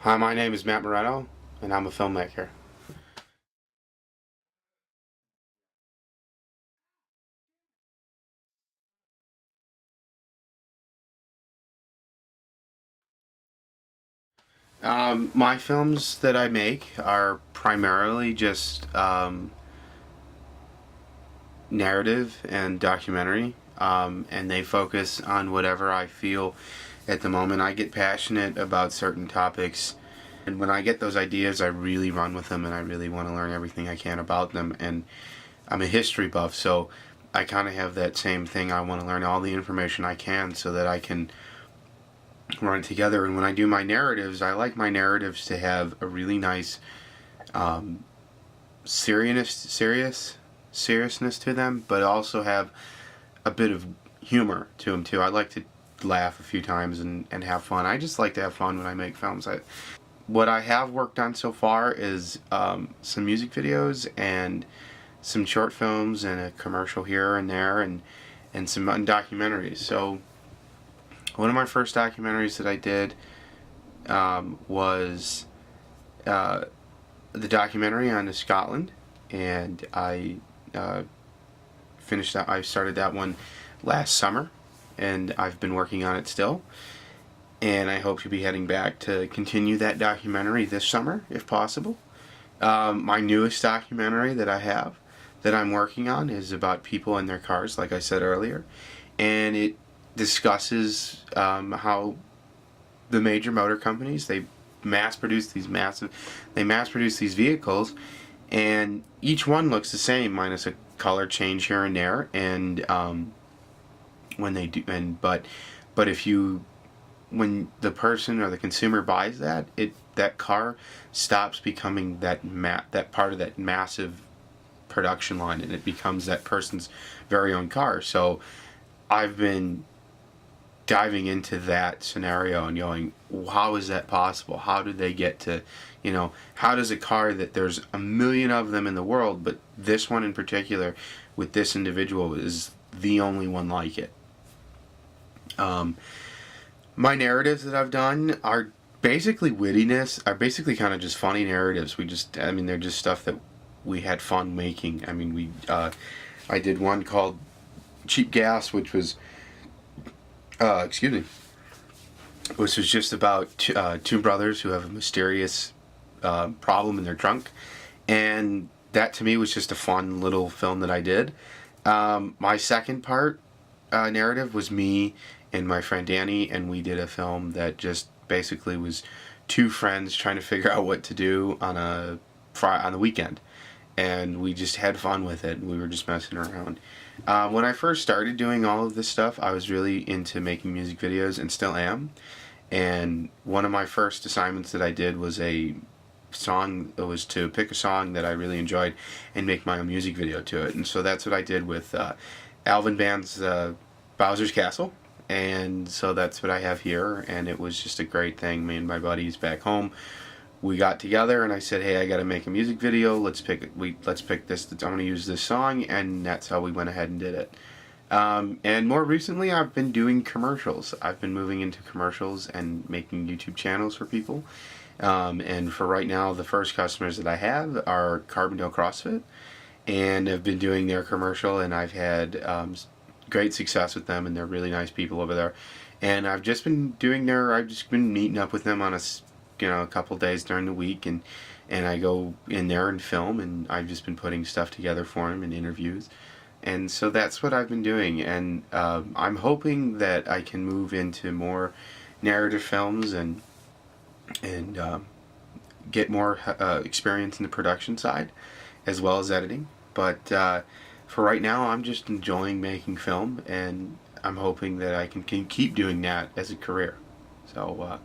Hi, my name is Matt Moreno, and I'm a filmmaker. My films that I make are primarily just narrative and documentary, and they focus on whatever I feel at the moment. I get passionate about certain topics, and when I get those ideas, I really run with them, and I really want to learn everything I can about them. And I'm a history buff, so I kind of have that same thing. I want to learn all the information I can so that I can run together. And when I do my narratives, I like my narratives to have a really nice um, seriousness to them, but also have a bit of humor to them too. I like to laugh a few times and have fun. I just like to have fun when I make films. What I have worked on so far is some music videos and some short films and a commercial here and there, and some documentaries. So one of my first documentaries that I did was uh, the documentary on Scotland, and I finished that. I started that one last summer, and I've been working on it still. And I hope to be heading back to continue that documentary this summer, if possible. My newest documentary that I have, that I'm working on, is about people and their cars, like I said earlier, and it discusses how the major motor companies, they mass produce these vehicles, and each one looks the same minus a color change here and there. And when they do, but if you when the person or the consumer buys that car stops becoming that part of that massive production line, and it becomes that person's very own car. So I've been diving into that scenario and going, how is that possible? How did they get to, how does a car that there's a million of them in the world, but this one in particular with this individual is the only one like it? My narratives that I've done are basically wittiness, are basically kind of just funny narratives. They're just stuff that we had fun making. I did one called Cheap Gas, which was, excuse me, which was just about two brothers who have a mysterious problem in their trunk. And that to me was just a fun little film that I did. My second part narrative was me and my friend Danny, and we did a film that just basically was two friends trying to figure out what to do on the weekend, and we just had fun with it. We were just messing around. When I first started doing all of this stuff, I was really into making music videos, and still am. And one of my first assignments that I did was to pick a song that I really enjoyed and make my own music video to it. And so that's what I did with Alvin Band's Bowser's Castle. And so that's what I have here, and it was just a great thing. Me and my buddies back home, we got together, and I said, "Hey, I got to make a music video. Let's pick this. I'm going to use this song," and that's how we went ahead and did it. And more recently, I've been doing commercials. I've been moving into commercials and making YouTube channels for people. And for right now, the first customers that I have are Carbondale CrossFit, and I've been doing their commercial, and I've had great success with them, and they're really nice people over there. And I've just been meeting up with them on a couple days during the week, and I go in there and film, and I've just been putting stuff together for them and interviews. And so that's what I've been doing, and I'm hoping that I can move into more narrative films and get more experience in the production side as well as editing. But for right now, I'm just enjoying making film, and I'm hoping that I can keep doing that as a career. So